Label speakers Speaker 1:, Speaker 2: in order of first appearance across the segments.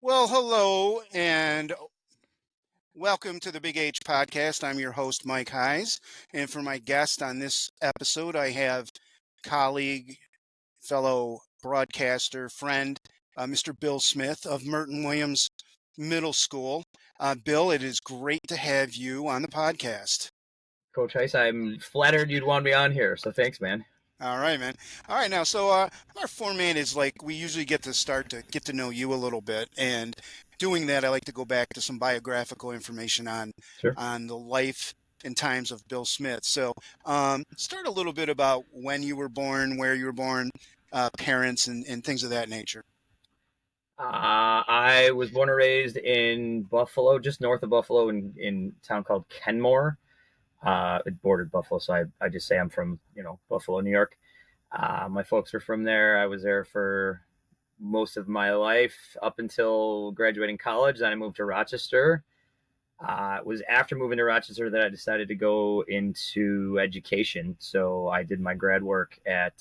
Speaker 1: Well, hello and welcome to the Big H podcast. I'm your host, Mike Heise. And for my guest on this episode, I have colleague, fellow broadcaster, friend, Mr. Bill Smith of Merton Williams Middle School. Bill, it is great to have you on the podcast.
Speaker 2: Coach Heiss, I'm flattered you'd want me on here, so thanks, man.
Speaker 1: All right, man. All right, now, so our format is like we usually get to know you a little bit, and doing that, I like to go back to some biographical information
Speaker 2: Sure.
Speaker 1: on the life and times of Bill Smith. So, start a little bit about when you were born, where you were born, parents, and things of that nature.
Speaker 2: I was born and raised in Buffalo, just north of Buffalo, in a town called Kenmore. It bordered Buffalo, so I just say I'm from Buffalo, New York. My folks were from there. I was there for most of my life up until graduating college. Then I moved to Rochester. It was after moving to Rochester that I decided to go into education. So I did my grad work I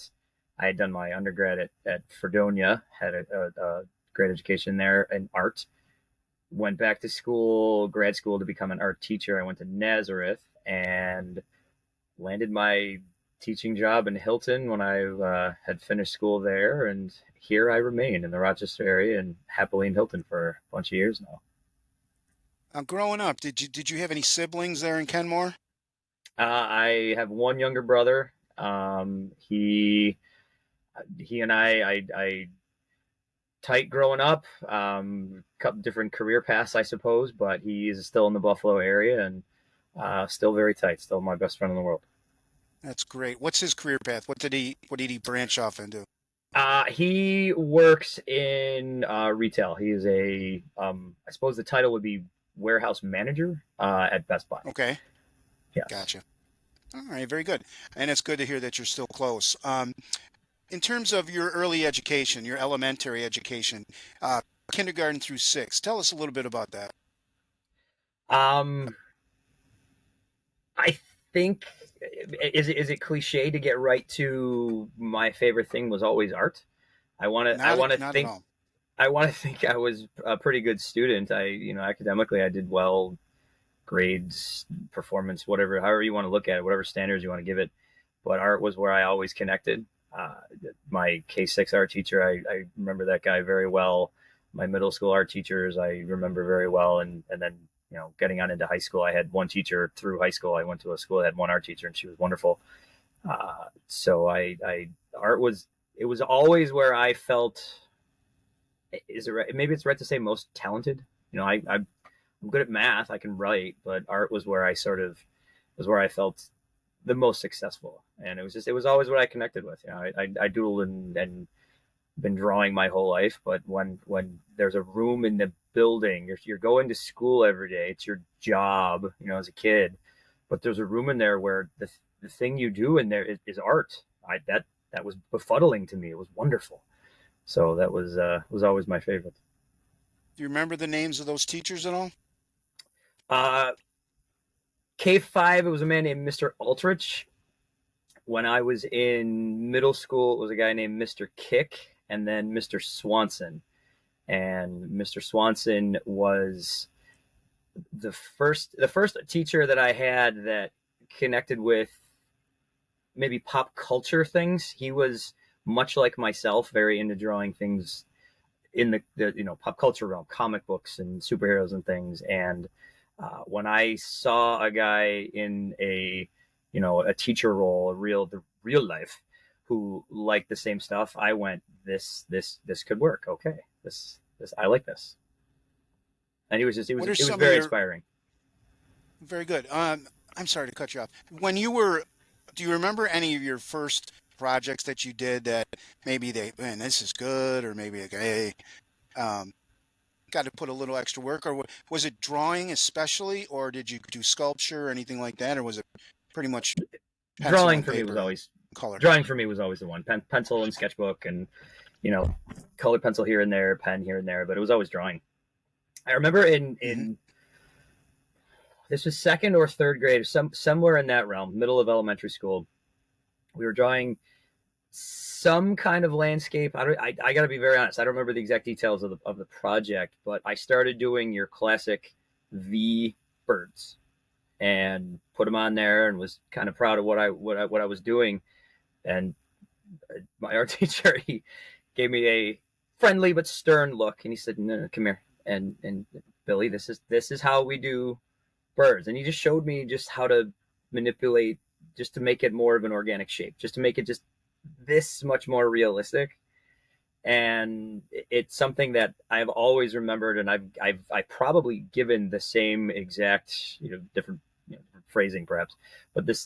Speaker 2: had done my undergrad at Fredonia, had a great education there in art. Went back to school, grad school, to become an art teacher. I went to Nazareth and landed my teaching job in Hilton when I had finished school there. And here I remain in the Rochester area and happily in Hilton for a bunch of years now.
Speaker 1: Growing up, did you have any siblings there in Kenmore?
Speaker 2: I have one younger brother. He and I tight growing up. Couple different career paths, I suppose, but he is still in the Buffalo area and still very tight. Still my best friend in the world.
Speaker 1: That's great. What's his career path? What did he branch off into?
Speaker 2: He works in retail. He is I suppose the title would be warehouse manager at Best Buy.
Speaker 1: Okay.
Speaker 2: Yes.
Speaker 1: Gotcha. All right, very good. And it's good to hear that you're still close. In terms of your early education, your elementary education, kindergarten through 6, tell us a little bit about that.
Speaker 2: I think is it cliche to get right to my favorite thing was always art. I want to think I was a pretty good student. Academically I did well, grades, performance, however you want to look at it, whatever standards you want to give it. But art was where I always connected. My K6 art teacher, I remember that guy very well. My middle school art teachers, I remember very well. And then, getting on into high school, I had one teacher through high school. I went to a school that had one art teacher and she was wonderful. So art was always where I felt, maybe it's right to say most talented. I'm good at math. I can write, but art was where I felt the most successful. And it was always what I connected with. I doodled and been drawing my whole life, but when there's a room in the building, you're going to school every day. It's your job, as a kid, but there's a room in there where the thing you do in there is art. That was befuddling to me. It was wonderful. So that was always my favorite.
Speaker 1: Do you remember the names of those teachers at all?
Speaker 2: K5, it was a man named Mr. Aldrich. When I was in middle school, it was a guy named Mr. Kick, and then Mr. Swanson. And Mr. Swanson was the first teacher that I had that connected with maybe pop culture things. He was much like myself, very into drawing things in the pop culture realm, comic books and superheroes and things. And when I saw a guy in a teacher role, the real life, who liked the same stuff, I went, this could work. Okay, this I like this. And it was very inspiring.
Speaker 1: Very good. I'm sorry to cut you off. Do you remember any of your first projects that you did that maybe this is good, or maybe got to put a little extra work, or was it drawing especially, or did you do sculpture or anything like that, or was it pretty much
Speaker 2: drawing for me was always
Speaker 1: color?
Speaker 2: Drawing for me was always the one. Pencil and sketchbook, and colored pencil here and there, pen here and there, but it was always drawing. I remember in this was second or third grade, somewhere in that realm, middle of elementary school, we were drawing some kind of landscape. I got to be very honest. I don't remember the exact details of the project, but I started doing your classic V birds and put them on there, and was kind of proud of what I was doing. And my art teacher, he gave me a friendly but stern look, and he said, "No, come here, and Billy, this is how we do birds." And he just showed me just how to manipulate, just to make it more of an organic shape, just to make it just this much more realistic. And it's something that I've always remembered, and I've probably given the same exact, different, different phrasing perhaps, but the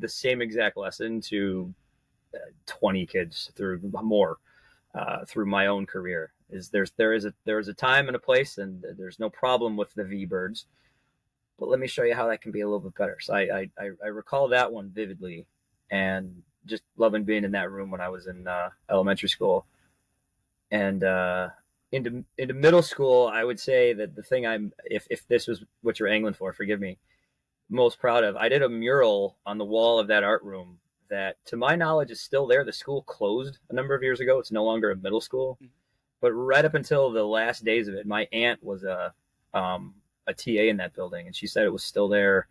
Speaker 2: same exact lesson to 20 kids through more, through my own career. Is there is a time and a place, and there's no problem with the V birds, but let me show you how that can be a little bit better. So I recall that one vividly, and just loving being in that room when I was in elementary school. And into middle school, I would say that the thing if this was what you're angling for, forgive me, most proud of, I did a mural on the wall of that art room that, to my knowledge, is still there. The school closed a number of years ago. It's no longer a middle school. Mm-hmm. But right up until the last days of it, my aunt was a TA in that building, and she said it was still there.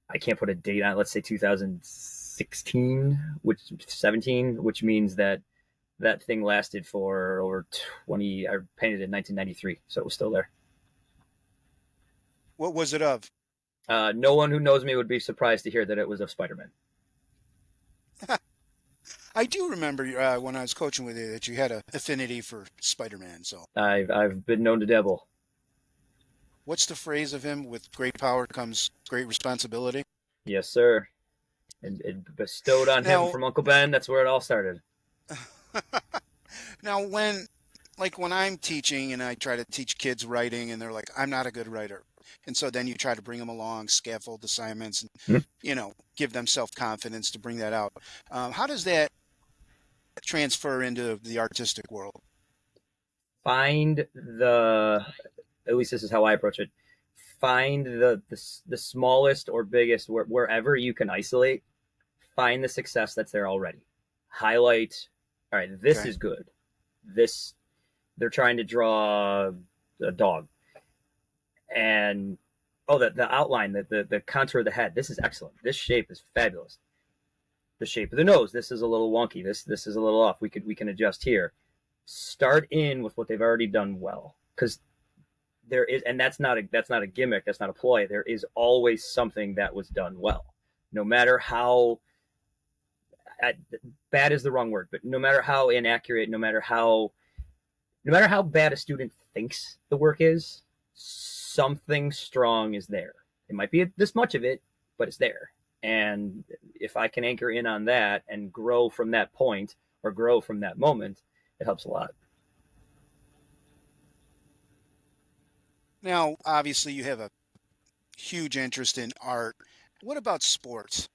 Speaker 2: I can't put a date on it. Let's say 2016, 17, which means that thing lasted for over 20. I painted it in 1993, so it was still there.
Speaker 1: What was it of?
Speaker 2: No one who knows me would be surprised to hear that it was of Spider-Man.
Speaker 1: I do remember when I was coaching with you that you had an affinity for Spider-Man. So
Speaker 2: I've been known to dabble.
Speaker 1: What's the phrase of him? With great power comes great responsibility.
Speaker 2: Yes, sir. And bestowed on him from Uncle Ben. That's where it all started.
Speaker 1: Now, when I'm teaching and I try to teach kids writing, and they're like, "I'm not a good writer," and so then you try to bring them along, scaffold assignments, and give them self-confidence to bring that out. How does that transfer into the artistic world?
Speaker 2: At least this is how I approach it. Find the smallest or biggest, wherever you can isolate. Find the success that's there already. Highlight. All right, this is good. They're trying to draw a dog, and the outline, the contour of the head. This is excellent. This shape is fabulous. The shape of the nose. This is a little wonky. This is a little off. We can adjust here. Start in with what they've already done well, because there is, and that's not a gimmick. That's not a ploy. There is always something that was done well, no matter how bad is the wrong word, but no matter how inaccurate, no matter how bad a student thinks the work is, something strong is there. It might be this much of it, but it's there. And if I can anchor in on that and grow from that point, or grow from that moment, it helps a lot.
Speaker 1: Now, obviously, you have a huge interest in art. What about sports?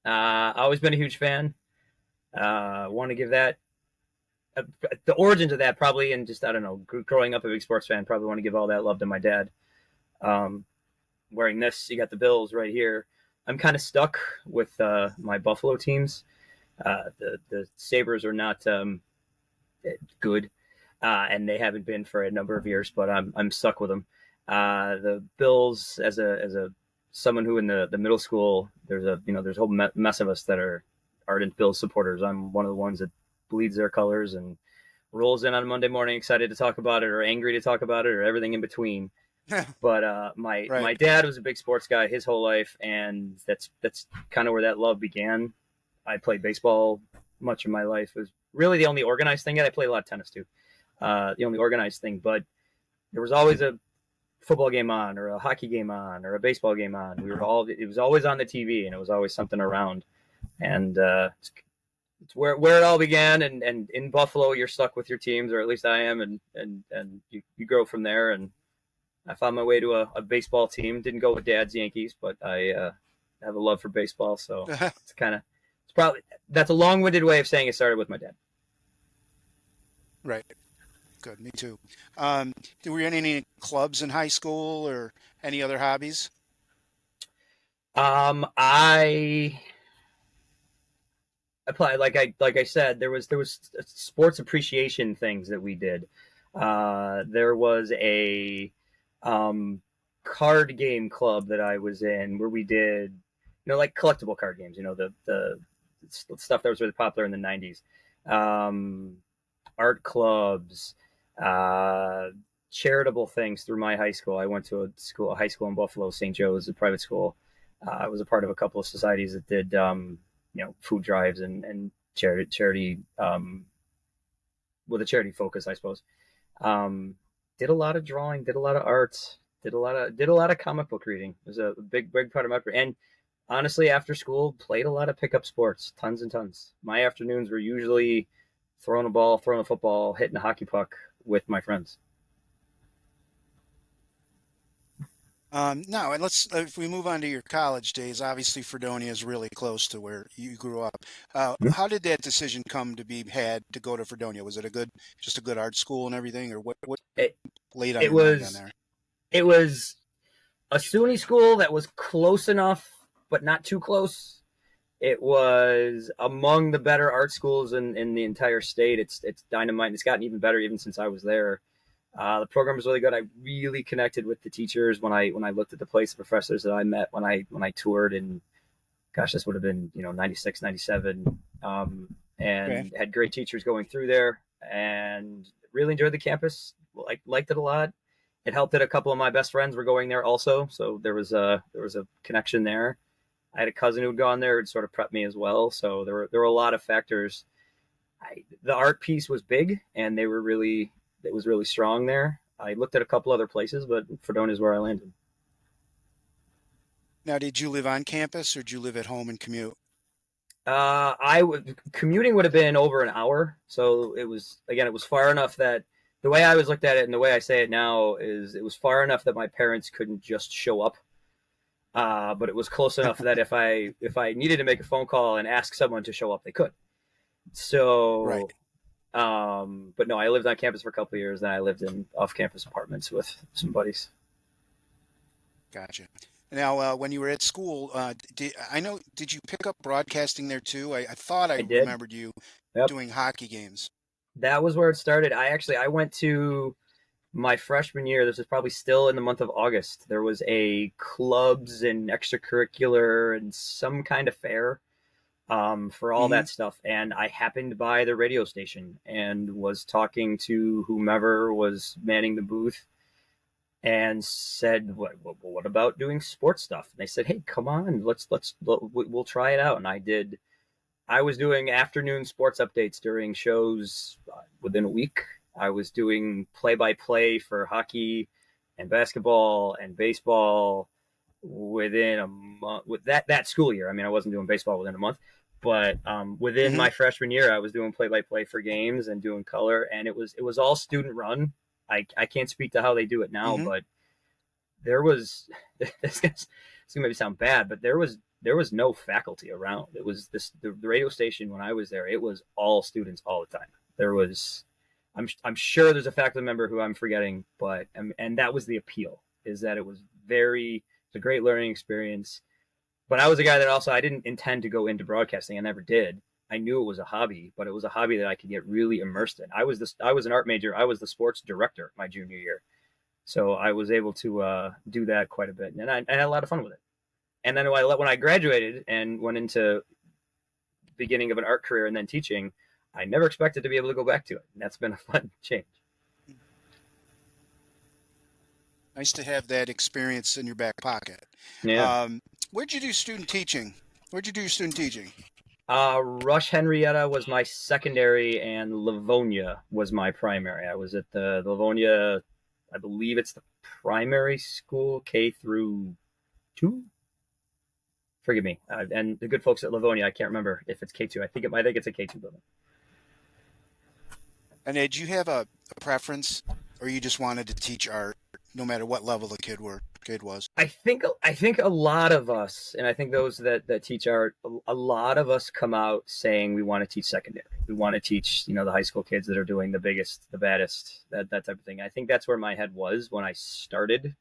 Speaker 2: I've always been a huge fan. Want to give that the origins of that, probably, and just, I don't know, growing up a big sports fan, probably want to give all that love to my dad. Wearing this, you got the Bills right here. I'm kind of stuck with my Buffalo teams. The Sabres are not good, and they haven't been for a number of years, but I'm stuck with them. The Bills, as a someone who in the middle school, there's a whole mess of us that are ardent Bills supporters. I'm one of the ones that bleeds their colors and rolls in on Monday morning excited to talk about it, or angry to talk about it, or everything in between. But my dad was a big sports guy his whole life, and that's kind of where that love began. I played baseball much of my life. It was really the only organized thing. I played a lot of tennis too. The only organized thing, but there was always a football game on, or a hockey game on, or a baseball game on. It was always on the TV, and it was always something around. And it's where it all began. And in Buffalo, you're stuck with your teams, or at least I am, and you grow from there. And I found my way to a baseball team. Didn't go with Dad's Yankees, but I have a love for baseball. So that's a long-winded way of saying it started with my dad.
Speaker 1: Right. Good. Me too. Were you in any clubs in high school, or any other hobbies?
Speaker 2: I apply like I said, there was sports appreciation things that we did. There was a um, card game club that I was in where we did, like collectible card games. The stuff that was really popular in the '90s. Um, Art clubs, uh, charitable things through my high school. I went to a high school in Buffalo, St. Joe's, a private school. I was a part of a couple of societies that did, food drives and charity, with a charity focus, I suppose. Um, did a lot of drawing, did a lot of art, did a lot of comic book reading. It was a big part of my, and honestly, after school, played a lot of pickup sports, tons and tons. My afternoons were usually throwing a ball, throwing a football, hitting a hockey puck with my friends.
Speaker 1: No, and let's if we move on to your college days. Obviously, Fredonia is really close to where you grew up. How did that decision come to be had to go to Fredonia? Was it just a good art school and everything, or what
Speaker 2: It
Speaker 1: laid on
Speaker 2: it
Speaker 1: your mind on
Speaker 2: was
Speaker 1: there?
Speaker 2: it was a SUNY school that was close enough, but not too close. It was among the better art schools in the entire state. It's dynamite. It's gotten even better even since I was there. The program was really good. I really connected with the teachers when I looked at the place, the professors that I met when I toured, and gosh, this would have been 96, 97,
Speaker 1: Okay.
Speaker 2: and had great teachers going through there, and really enjoyed the campus. Liked it a lot. It helped that a couple of my best friends were going there also, so there was a connection there. I had a cousin who'd gone there and sort of prepped me as well, so there were a lot of factors. The art piece was big, and it was really strong there. I looked at a couple other places, but Fredonia is where I landed.
Speaker 1: Now, did you live on campus or did you live at home and commute?
Speaker 2: Commuting would have been over an hour, so it was far enough that the way I was looked at it and the way I say it now is it was far enough that my parents couldn't just show up. But it was close enough that if I needed to make a phone call and ask someone to show up, they could.
Speaker 1: Right.
Speaker 2: So, but no, I lived on campus for a couple of years. Then I lived in off-campus apartments with some buddies.
Speaker 1: Gotcha. Now, when you were at school, did you pick up broadcasting there too? I thought I
Speaker 2: I did.
Speaker 1: remembered you
Speaker 2: Yep,
Speaker 1: doing hockey games.
Speaker 2: that was where it started. I went to my freshman year. This was probably still in the month of August. There was a clubs and extracurricular and some kind of fair, for all
Speaker 1: Hmm.
Speaker 2: that stuff. And I happened by the radio station and was talking to whomever was manning the booth and said, "What about doing sports stuff?" And they said, "Hey, come on, we'll try it out." And I did. I was doing afternoon sports updates during shows within a week. I was doing play-by-play for hockey and basketball and baseball within a month with that school year. I mean, I wasn't doing baseball within a month, but within
Speaker 1: Hmm.
Speaker 2: my freshman year, I was doing play-by-play for games and doing color, and it was all student run. I can't speak to how they do it now,
Speaker 1: Hmm.
Speaker 2: but there was this gonna maybe sound bad, but there was no faculty around. It was the radio station when I was there. It was all students all the time. There was, I'm sure there's a faculty member who I'm forgetting, but and that was the appeal, is that it's a great learning experience. But I was a guy that also, I didn't intend to go into broadcasting. I never did. I knew it was a hobby, but it was a hobby that I could get really immersed in. I was an art major. I was the sports director my junior year, so I was able to do that quite a bit, and I had a lot of fun with it. And then when I graduated and went into beginning of an art career and then teaching, I never expected to be able to go back to it. And that's been a fun change.
Speaker 1: Nice to have that experience in your back pocket.
Speaker 2: Yeah.
Speaker 1: Um, where'd you do student teaching? Where'd you do your student teaching?
Speaker 2: Rush Henrietta was my secondary, and Livonia was my primary. I was at the Livonia, I believe it's the primary school, K through two. Forgive me. And the good folks at Livonia, I can't remember if it's K2. I think it's a K2 building.
Speaker 1: And did you have a preference, or you just wanted to teach art, no matter what level the kid was?
Speaker 2: I think a lot of us, and I think those that teach art, a lot of us come out saying we want to teach secondary. We want to teach, the high school kids that are doing the biggest, the baddest, that type of thing. I think that's where my head was when I started,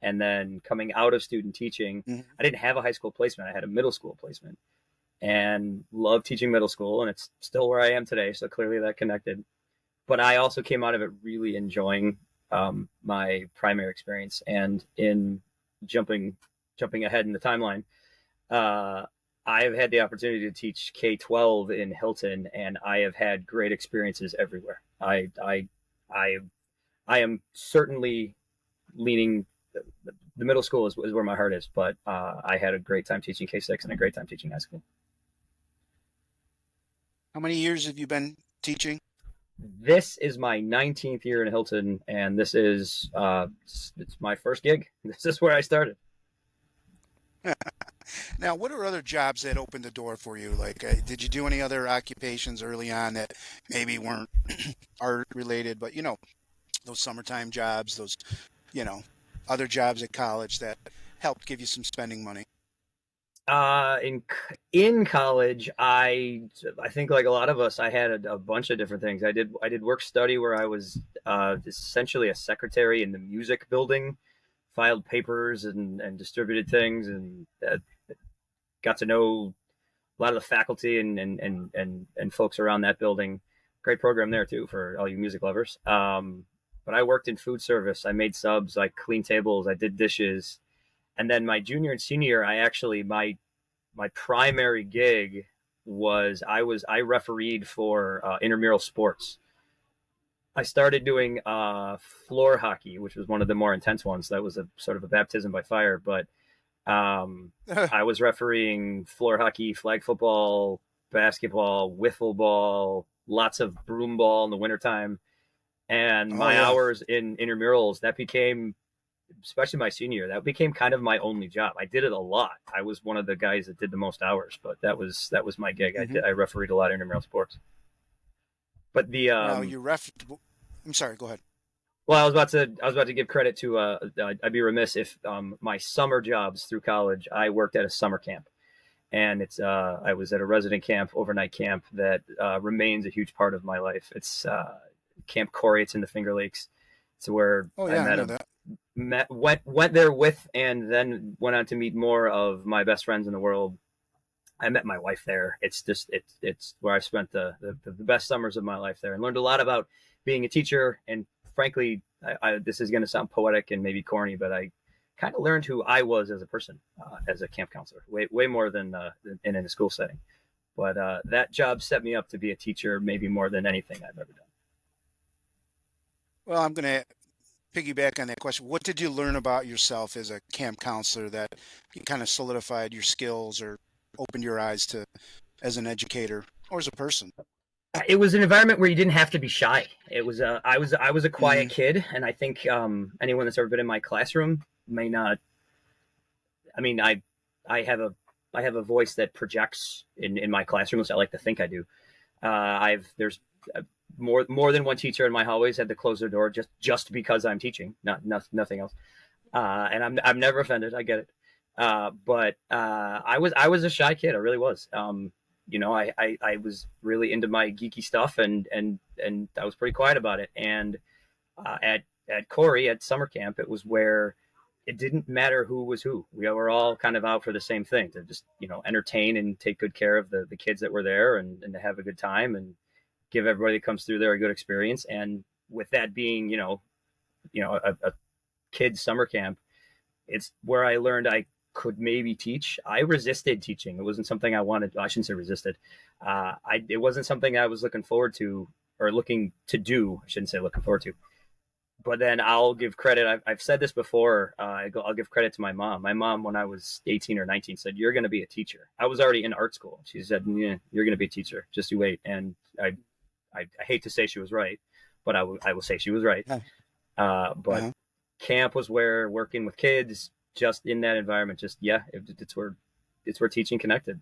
Speaker 2: and then coming out of student teaching,
Speaker 1: Hmm.
Speaker 2: I didn't have a high school placement. I had a middle school placement, and loved teaching middle school, and it's still where I am today. So clearly that connected. But I also came out of it really enjoying my primary experience. And in jumping ahead in the timeline, I've had the opportunity to teach K-12 in Hilton, and I have had great experiences everywhere. I am certainly leaning. The middle school is where my heart is, but I had a great time teaching K-6 and a great time teaching high school.
Speaker 1: How many years have you been teaching?
Speaker 2: This is my 19th year in Hilton, and this is it's my first gig. This is where I started.
Speaker 1: Now, what are other jobs that opened the door for you? Like, did you do any other occupations early on that maybe weren't art related, but those summertime jobs, those, you know, other jobs at college that helped give you some spending money?
Speaker 2: In college, I think like a lot of us, I had a bunch of different things. I did work study where I was essentially a secretary in the music building, filed papers and distributed things, and got to know a lot of the faculty and folks around that building. Great program there too for all you music lovers. But I worked in food service. I made subs. I cleaned tables. I did dishes. And then my junior and senior year, I actually my primary gig was I refereed for intramural sports. I started doing floor hockey, which was one of the more intense ones. That was a sort of a baptism by fire. But I was refereeing floor hockey, flag football, basketball, wiffle ball, lots of broom ball in the wintertime. And
Speaker 1: Oh
Speaker 2: my
Speaker 1: yeah.
Speaker 2: hours in intramurals, that became, especially my senior year, that became kind of my only job. I did it a lot. I was one of the guys that did the most hours, but that was my gig.
Speaker 1: Hmm.
Speaker 2: I refereed a lot of intramural sports. But the
Speaker 1: Now you ref. I'm sorry. Go ahead.
Speaker 2: well, I was about to give credit to I'd be remiss if my summer jobs through college, I worked at a summer camp, and it's I was at a resident camp, overnight camp that remains a huge part of my life. It's Camp Corey. It's in the Finger Lakes. It's where
Speaker 1: Oh
Speaker 2: I
Speaker 1: yeah, I know that.
Speaker 2: went there with, and then went on to meet more of my best friends in the world. I met my wife there. It's where I spent the best summers of my life there, and learned a lot about being a teacher. And frankly, this is going to sound poetic and maybe corny, but I kind of learned who I was as a person, as a camp counselor, way more than in a school setting. But that job set me up to be a teacher, maybe more than anything I've ever done.
Speaker 1: Well, I'm going to piggyback on that question. What did you learn about yourself as a camp counselor that kind of solidified your skills or opened your eyes to as an educator or as a person?
Speaker 2: It was an environment where you didn't have to be shy. It was I was a quiet
Speaker 1: Hmm.
Speaker 2: kid, and I think anyone that's ever been in my classroom may not. I mean, I have a I have a voice that projects in my classroom, which I like to think I do. I've there's more than one teacher in my hallways had to close their door just because I'm teaching, nothing else. And I'm never offended. I get it. But I was a shy kid. I really was. I was really into my geeky stuff, and I was pretty quiet about it. And at Corey at summer camp, it was where it didn't matter who was who. We were all kind of out for the same thing, to just entertain and take good care of the kids that were there, and to have a good time and give everybody that comes through there a good experience. And with that being a kids summer camp, it's where I learned I could maybe teach. I resisted teaching. It wasn't something I wanted. I shouldn't say resisted. It wasn't something I was looking forward to or looking to do. I shouldn't say looking forward to. But then I'll give credit. I've said this before. I'll give credit to my mom. My mom, when I was 18 or 19, said, "You're going to be a teacher." I was already in art school. She said, "Yeah, you're going to be a teacher. Just you wait." And I hate to say she was right, but I will say she was right.
Speaker 1: Yeah.
Speaker 2: But
Speaker 1: Uh-huh.
Speaker 2: camp was where working with kids, just in that environment, it's where teaching connected.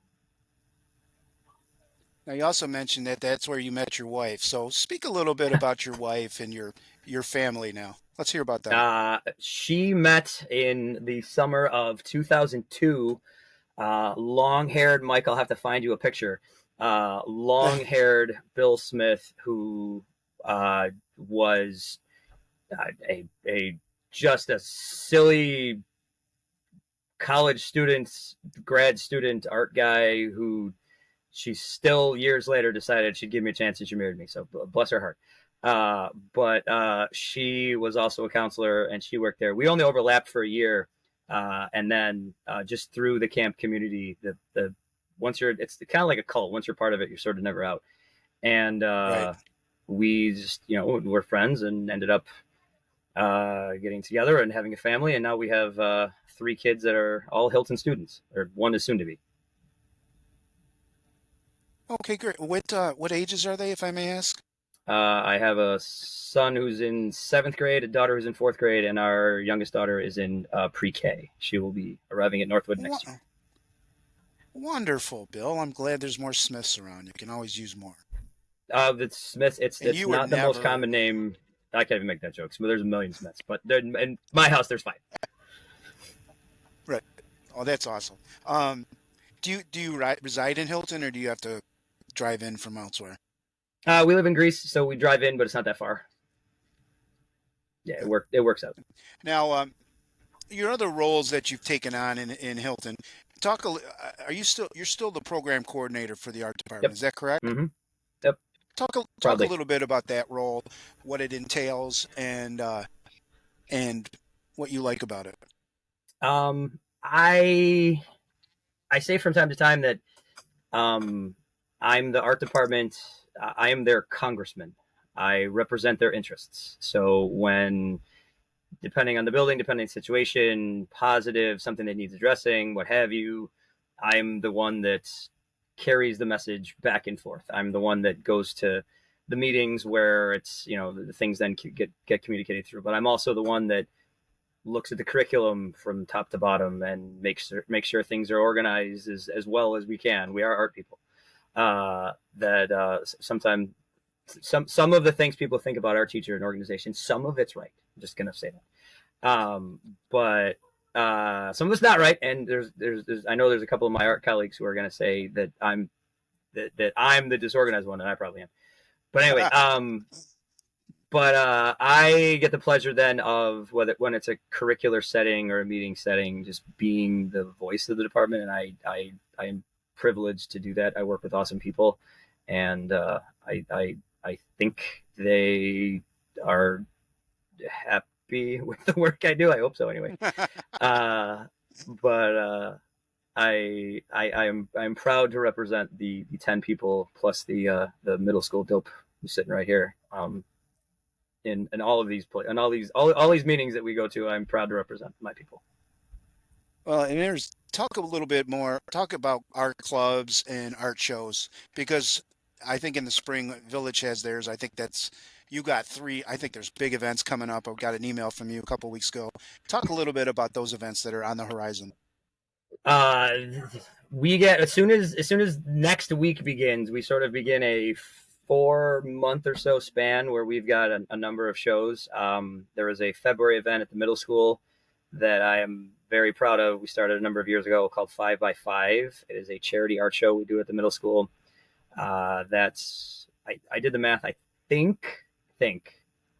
Speaker 1: Now you also mentioned that that's where you met your wife. So speak a little bit about your wife and your family now. Let's hear about that.
Speaker 2: She met in the summer of 2002. Long-haired Mike, I'll have to find you a picture. Long-haired Bill Smith, who was a just a silly college student, grad student art guy who she still years later decided she'd give me a chance, and she married me. So bless her heart. But she was also a counselor, and she worked there. We only overlapped for a year, and then just through the camp community, the once you're, it's kind of like a cult. Once you're part of it, you're sort of never out. And
Speaker 1: Right.
Speaker 2: we just, we're friends and ended up getting together and having a family. And now we have 3 kids that are all Hilton students, or one is soon to be.
Speaker 1: Okay, great. What ages are they, if I may ask?
Speaker 2: I have a son who's in 7th grade, a daughter who's in 4th grade, and our youngest daughter is in pre-K. She will be arriving at Northwood next year.
Speaker 1: Wonderful, Bill. I'm glad there's more Smiths around. You can always use more.
Speaker 2: The Smith, it's
Speaker 1: And you would
Speaker 2: not the most
Speaker 1: never.
Speaker 2: common name. I can't even make that joke. There's a million Smiths, but in my house, there's 5.
Speaker 1: Right. Oh, that's awesome. Do you reside in Hilton, or do you have to drive in from elsewhere?
Speaker 2: We live in Greece, so we drive in, but it's not that far. Yeah,
Speaker 1: Okay.
Speaker 2: it works out.
Speaker 1: Now, your other roles that you've taken on in Hilton. You're still the program coordinator for the art department.
Speaker 2: Yep.
Speaker 1: Is that correct?
Speaker 2: Mm-hmm. Yep.
Speaker 1: Talk a
Speaker 2: Proudly.
Speaker 1: little bit about that role, what it entails, and what you like about it.
Speaker 2: I say from time to time that I'm the art department. I am their congressman. I represent their interests. So when, depending on the building, depending on the situation, positive, something that needs addressing, what have you, I'm the one that carries the message back and forth. I'm the one that goes to the meetings where it's, the things then get communicated through. But I'm also the one that looks at the curriculum from top to bottom and makes sure things are organized as well as we can. We are art people. That sometimes some of the things people think about art teacher and organization, some of it's right. I'm just gonna say that. But some of it's not right. And there's I know there's a couple of my art colleagues who are gonna say that I'm the disorganized one, and I probably am. But anyway, but I get the pleasure then of when it's a curricular setting or a meeting setting, just being the voice of the department, and I am privileged to do that. I work with awesome people, and I think they are happy with the work I do. I hope so, anyway. But I'm proud to represent the 10 people plus the middle school dope who's sitting right here. In all of these and all these meetings that we go to, I'm proud to represent my people.
Speaker 1: Well, and talk a little bit more, talk about art clubs and art shows, because I think in the spring Village has theirs. I think you got 3. I think there's big events coming up. I got an email from you a couple weeks ago. Talk a little bit about those events that are on the horizon.
Speaker 2: Uh, we get as soon as next week begins, we sort of begin a 4-month or so span where we've got a number of shows. There was a February event at the middle school that I am very proud of. We started a number of years ago called 5 by 5. It is a charity art show we do at the middle school. I did the math. I think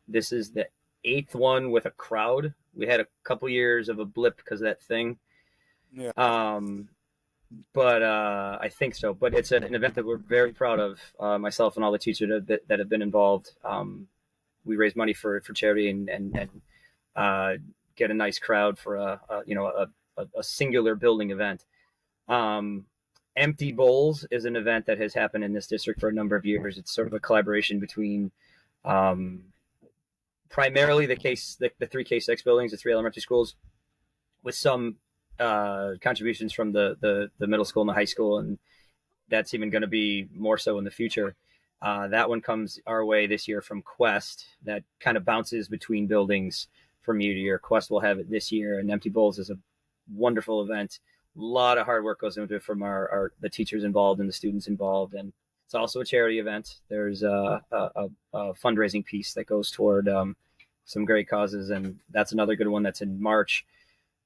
Speaker 2: this is the 8th one with a crowd. We had a couple years of a blip because of that thing.
Speaker 1: Yeah.
Speaker 2: But I think so. But it's an event that we're very proud of, myself and all the teachers that have been involved. We raise money for charity and get a nice crowd for a singular building event. Empty Bowls is an event that has happened in this district for a number of years. It's sort of a collaboration between primarily the 3 K6 buildings, the 3 elementary schools, with some contributions from the middle school and the high school, and that's even going to be more so in the future. That one comes our way this year from Quest. That kind of bounces between buildings from year to year. Quest will have it this year, and Empty Bowls is a wonderful event. A lot of hard work goes into it from the teachers involved and the students involved, and it's also a charity event. There's a fundraising piece that goes toward some great causes, and that's another good one that's in March.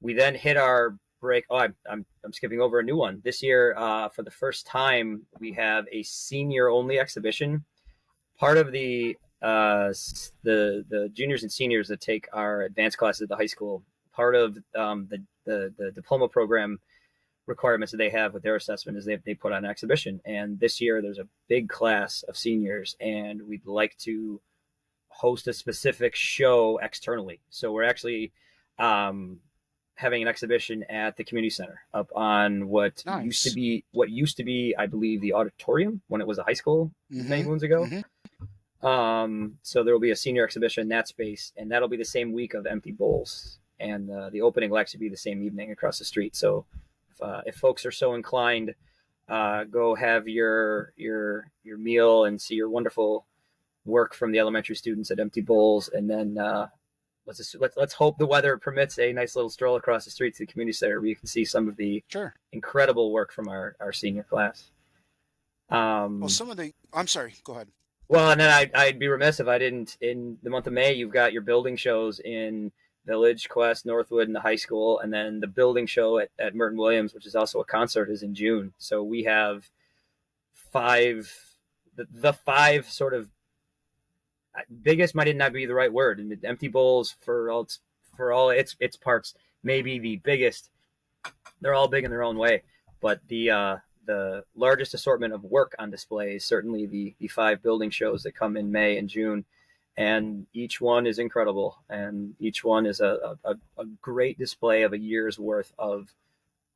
Speaker 2: We then hit our break. Oh, I'm skipping over a new one this year. For the first time, we have a senior only exhibition. Part of the juniors and seniors that take our advanced classes at the high school. Part of the diploma program requirements that they have with their assessment is they put on an exhibition. And this year there's a big class of seniors, and we'd like to host a specific show externally. So we're actually having an exhibition at the community center up on what used to be, I believe, the auditorium when it was a high school many moons ago. So there will be a senior exhibition in that space, and that'll be the same week of Empty Bowls, and the opening will actually be the same evening across the street. So if folks are so inclined, go have your meal and see your wonderful work from the elementary students at Empty Bowls, and then let's hope the weather permits a nice little stroll across the street to the community center where you can see some of the incredible work from our senior class.
Speaker 1: I'm sorry, go ahead.
Speaker 2: Well, and then I'd be remiss if I didn't. In the month of May, you've got your building shows in Village, Quest, Northwood, and the high school, and then the building show at Merton Williams, which is also a concert, is in June. So we have the five sort of biggest might not be the right word, and Empty Bowls for all its parts maybe the biggest. They're all big in their own way, but the largest assortment of work on display is certainly the five building shows that come in May and June, and each one is incredible, and each one is a great display of a year's worth of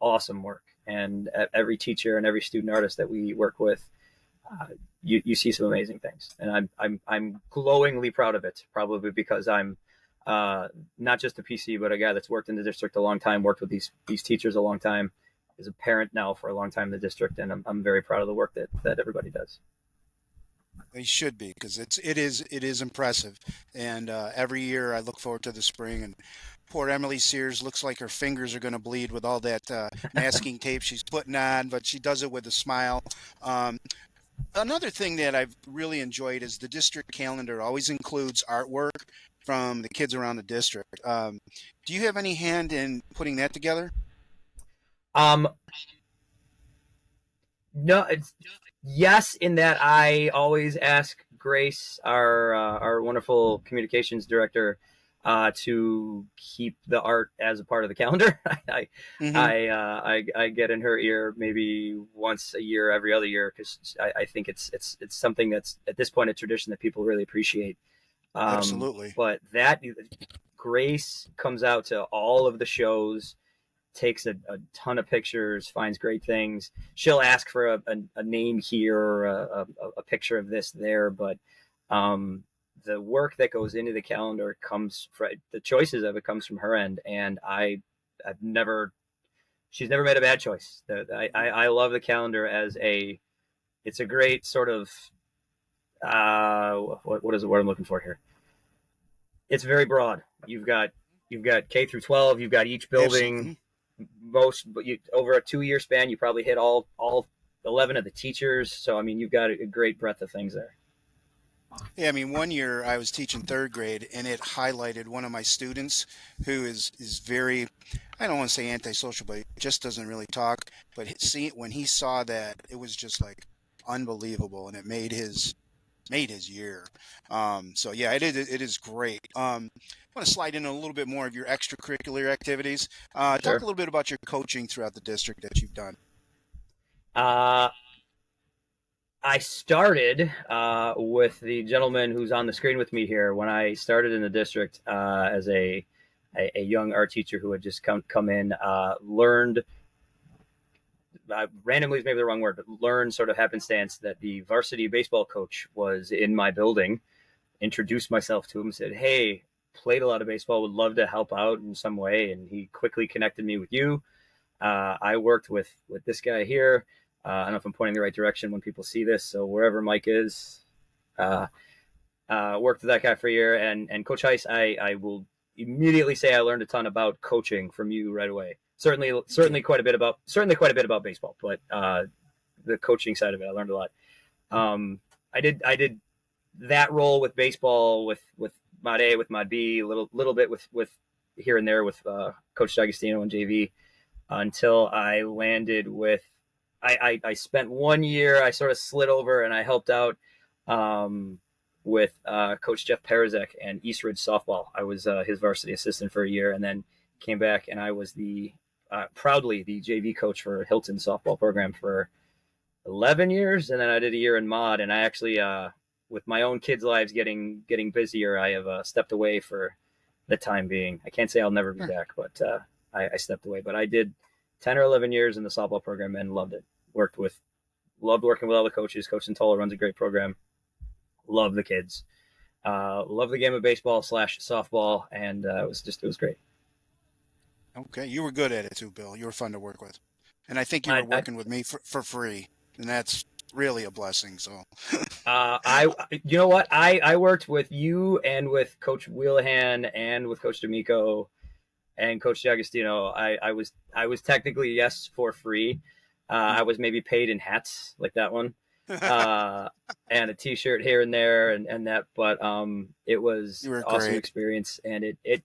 Speaker 2: awesome work. And every teacher and every student artist that we work with, you see some amazing things, and I'm glowingly proud of it. Probably because I'm not just a PC, but a guy that's worked in the district a long time, worked with these teachers a long time, is a parent now for a long time in the district, and I'm very proud of the work that everybody does.
Speaker 1: They should be, because it is impressive, and every year I look forward to the spring. And poor Emily Sears looks like her fingers are going to bleed with all that masking tape she's putting on, but she does it with a smile. Another thing that I've really enjoyed is the district calendar always includes artwork from the kids around the district. Do you have any hand in putting that together?
Speaker 2: No, yes, in that I always ask Grace, our wonderful communications director, to keep the art as a part of the calendar. I get in her ear maybe once a year, every other year, because I think it's something that's at this point a tradition that people really appreciate.
Speaker 1: Absolutely.
Speaker 2: But that Grace comes out to all of the shows, takes a ton of pictures, finds great things. She'll ask for a name here or a picture of this there, but the work that goes into the calendar comes from the choices of it comes from her end, and she's never made a bad choice. I love the calendar as it's a great sort of what is the word I'm looking for here? It's very broad. You've got K through 12. You've got each building. Absolutely. Over a 2-year span, you probably hit all 11 of the teachers. So I mean, you've got a great breadth of things there.
Speaker 1: Yeah, I mean, one year I was teaching third grade, and it highlighted one of my students who is very, I don't want to say antisocial, but he just doesn't really talk. But when he saw that, it was just like unbelievable, and it made his year. So yeah, it is great. I want to slide in a little bit more of your extracurricular activities.
Speaker 2: Sure.
Speaker 1: Talk a little bit about your coaching throughout the district that you've done.
Speaker 2: I started with the gentleman who's on the screen with me here. When I started in the district as a young art teacher who had just come in, learned randomly is maybe the wrong word, but learned sort of happenstance that the varsity baseball coach was in my building. Introduced myself to him, said, "Hey, played a lot of baseball, would love to help out in some way," and he quickly connected me with you. I worked with this guy here. I don't know if I'm pointing the right direction when people see this. So wherever Mike is, worked with that guy for a year. And Coach Heiss, I will immediately say I learned a ton about coaching from you right away. Certainly quite a bit about baseball, but the coaching side of it, I learned a lot. I did that role with baseball with Mod A, with Mod B, a little bit with here and there with Coach D'Agostino and JV, until I landed with. I spent 1 year. I sort of slid over and I helped out with Coach Jeff Parazek and East Ridge softball. I was his varsity assistant for a year, and then came back and I was the proudly the JV coach for Hilton softball program for 11 years, and then I did a year in mod. And I actually, with my own kids' lives getting busier, I have stepped away for the time being. I can't say I'll never be back, but I stepped away. But I did 10 or 11 years in the softball program and loved it. Loved working with all the coaches. Coach Santola runs a great program. Love the kids. Love the game of baseball / softball, and it was great.
Speaker 1: Okay, you were good at it too, Bill. You were fun to work with, and I think you were working with me for free, and that's really a blessing. So,
Speaker 2: you know what? I worked with you and with Coach Wheelahan and with Coach D'Amico and Coach D'Agostino. I was technically, yes, for free. I was maybe paid in hats like that one, and a T-shirt here and there and that. But it was an awesome experience, and it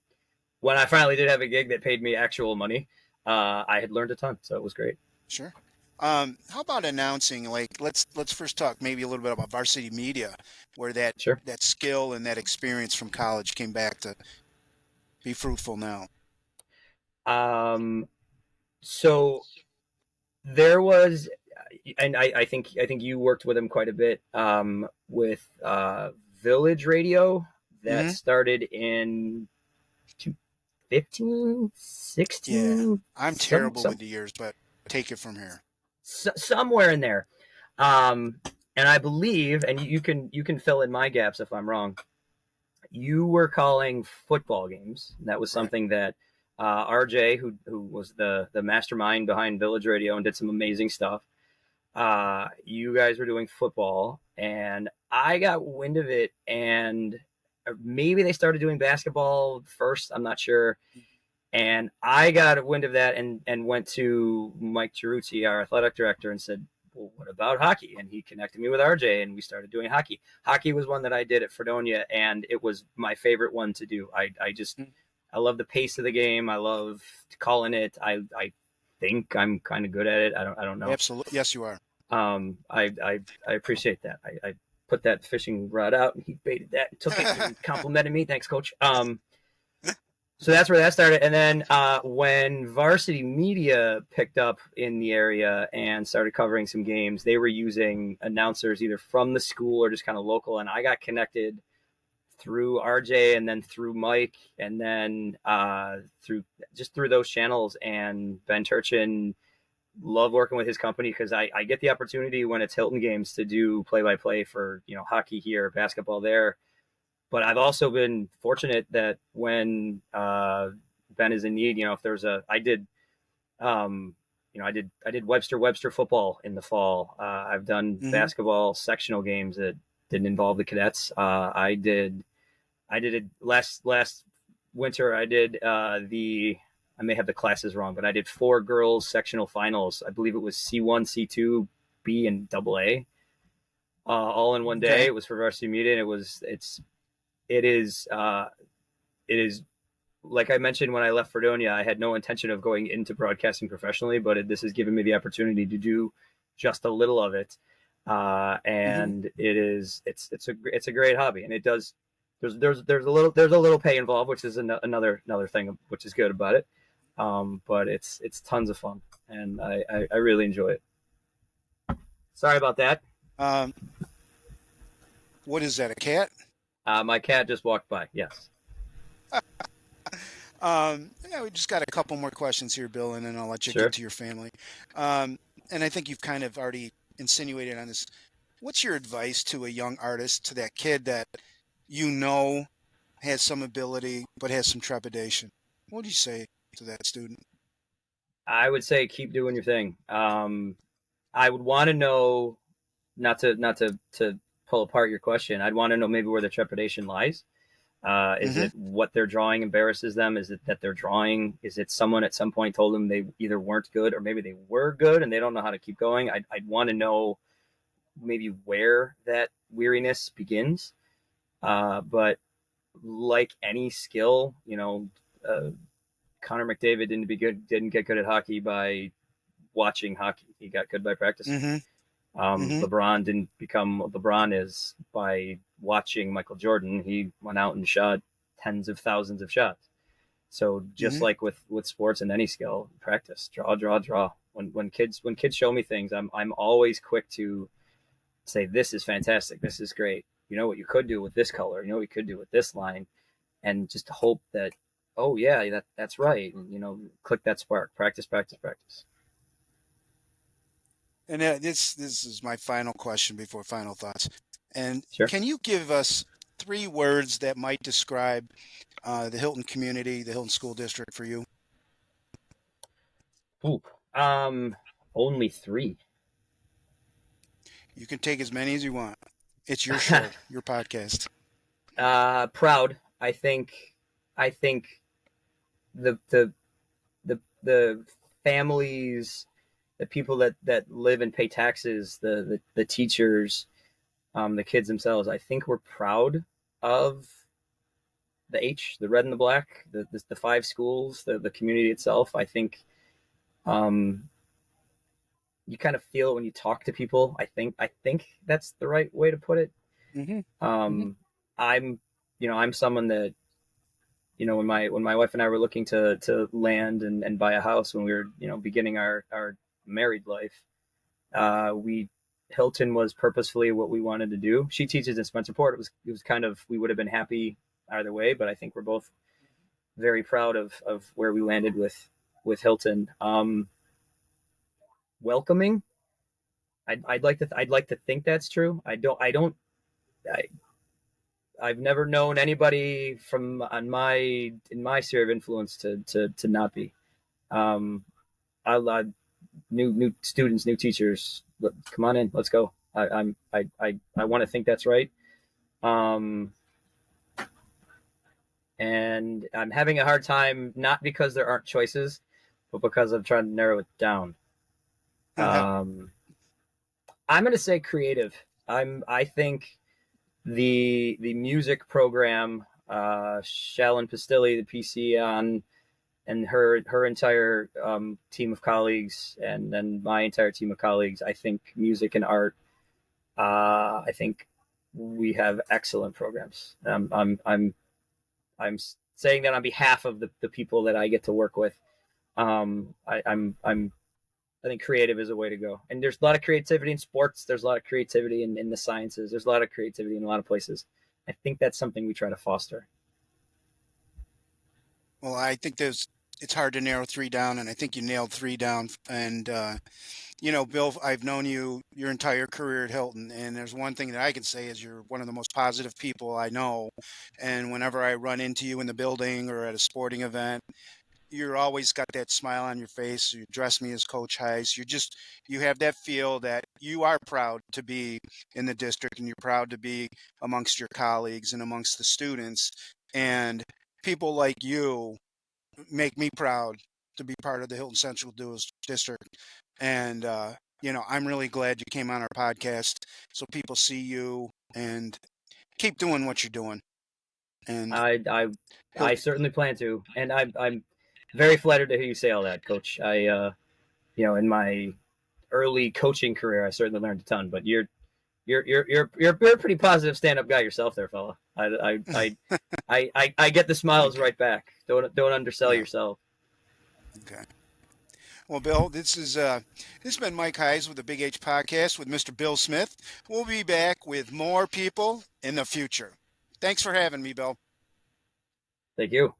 Speaker 2: when I finally did have a gig that paid me actual money, I had learned a ton, so it was great.
Speaker 1: Sure. How about announcing? Like, let's first talk maybe a little bit about varsity media, where that skill and that experience from college came back to be fruitful now.
Speaker 2: So there was, and I think you worked with him quite a bit, with Village Radio that started in 2015, 16.
Speaker 1: Yeah, I'm terrible with the years, but take it from here.
Speaker 2: Somewhere in there. And I believe, and you can fill in my gaps if I'm wrong, you were calling football games. That was something that RJ, who was the mastermind behind Village Radio and did some amazing stuff, you guys were doing football, and I got wind of it, and maybe they started doing basketball first, I'm not sure. And I got a wind of that and went to Mike Ceruzzi, our athletic director, and said, well, what about hockey? And he connected me with RJ, and we started doing hockey. Hockey was one that I did at Fredonia, and it was my favorite one to do. I love the pace of the game. I love calling it. I think I'm kind of good at it. I don't know.
Speaker 1: Absolutely. Yes, you are.
Speaker 2: I appreciate that. I put that fishing rod out, and he baited that and took it and complimented me. Thanks, coach. So that's where that started. And then when varsity media picked up in the area and started covering some games, they were using announcers either from the school or just kind of local. And I got connected through RJ and then through Mike and then through those channels. And Ben Turchin, love working with his company because I get the opportunity when it's Hilton games to do play-by-play for, hockey here, basketball there. But I've also been fortunate that when Ben is in need, if there's I did Webster football in the fall. I've done basketball sectional games that didn't involve the cadets. I did it last winter. I did I may have the classes wrong, but I did 4 girls sectional finals. I believe it was C1, C2, B, and AA, all in one day. Okay. It was for varsity media, and it is like I mentioned when I left Fredonia, I had no intention of going into broadcasting professionally, but this has given me the opportunity to do just a little of it. And it's a great hobby, and it does, there's a little pay involved, which is another thing, which is good about it. But it's tons of fun, and I really enjoy it. Sorry about that.
Speaker 1: What is that, a cat?
Speaker 2: My cat just walked by. Yes.
Speaker 1: We just got a couple more questions here, Bill, and then I'll let you get to your family. And I think you've kind of already insinuated on this. What's your advice to a young artist, to that kid that has some ability but has some trepidation? What do you say to that student?
Speaker 2: I would say keep doing your thing. I would want to know, not to pull apart your question, I'd want to know maybe where the trepidation lies. Is it what they're drawing embarrasses them? Is it that they're drawing? Is it someone at some point told them they either weren't good or maybe they were good and they don't know how to keep going? I'd want to know maybe where that weariness begins. But like any skill, Connor McDavid didn't get good at hockey by watching hockey. He got good by practicing. LeBron didn't become what LeBron is by watching Michael Jordan. He went out and shot tens of thousands of shots. So just
Speaker 1: Mm-hmm.
Speaker 2: like with sports and any skill, practice, draw. When kids show me things, I'm always quick to say, this is fantastic, this is great. You know what you could do with this color, you know what you could do with this line, and just hope that, oh yeah, that's right, and click that spark. Practice, practice, practice.
Speaker 1: And this is my final question before final thoughts. And
Speaker 2: Sure.
Speaker 1: can you give us 3 words that might describe the Hilton community, the Hilton School District for you?
Speaker 2: Ooh, only 3.
Speaker 1: You can take as many as you want. It's your show, your podcast.
Speaker 2: Proud. I think the the families, the people that live and pay taxes, the teachers, the kids themselves. I think we're proud of the red and the black, the 5 schools, the community itself. I think um, you kind of feel it when you talk to people. I think that's the right way to put it.
Speaker 1: Mm-hmm. Mm-hmm.
Speaker 2: Um, I'm I'm someone that, when my wife and I were looking to land and buy a house, when we were beginning our married life, we Hilton was purposefully what we wanted to do. She teaches in Spencerport. It was kind of, we would have been happy either way, but I think we're both very proud of where we landed with Hilton. Welcoming. I'd like to think that's true. I, I've never known anybody from on my in my sphere of influence to not be. Um, I new students, new teachers. Come on in, let's go. I want to think that's right. Um, and I'm having a hard time, not because there aren't choices, but because I'm trying to narrow it down. Um, I'm going to say creative. I think the music program, Shallon Pastilli, the PC on, and her entire team of colleagues, and then my entire team of colleagues. I think music and art. I think we have excellent programs. I'm saying that on behalf of the people that I get to work with. I think creative is a way to go. And there's a lot of creativity in sports. There's a lot of creativity in the sciences. There's a lot of creativity in a lot of places. I think that's something we try to foster.
Speaker 1: Well, I think it's hard to narrow 3 down, and I think you nailed 3 down. And Bill, I've known you your entire career at Hilton, and there's one thing that I can say is you're one of the most positive people I know. And whenever I run into you in the building or at a sporting event, you're always got that smile on your face. You address me as Coach Heise. You have that feel that you are proud to be in the district, and you're proud to be amongst your colleagues and amongst the students. And people like you make me proud to be part of the Hilton Central District. And I'm really glad you came on our podcast so people see you and keep doing what you're doing. And
Speaker 2: I I I
Speaker 1: Hilton,
Speaker 2: certainly plan to, and I'm very flattered to hear you say all that, Coach. In my early coaching career, I certainly learned a ton. But you're a pretty positive stand up guy yourself, there, fella. I get the smiles
Speaker 1: thank you.
Speaker 2: right back. Don't undersell
Speaker 1: Yeah.
Speaker 2: yourself.
Speaker 1: Okay. Well, Bill, this has been Mike Heise with the Big H Podcast with Mr. Bill Smith. We'll be back with more people in the future. Thanks for having me, Bill.
Speaker 2: Thank you.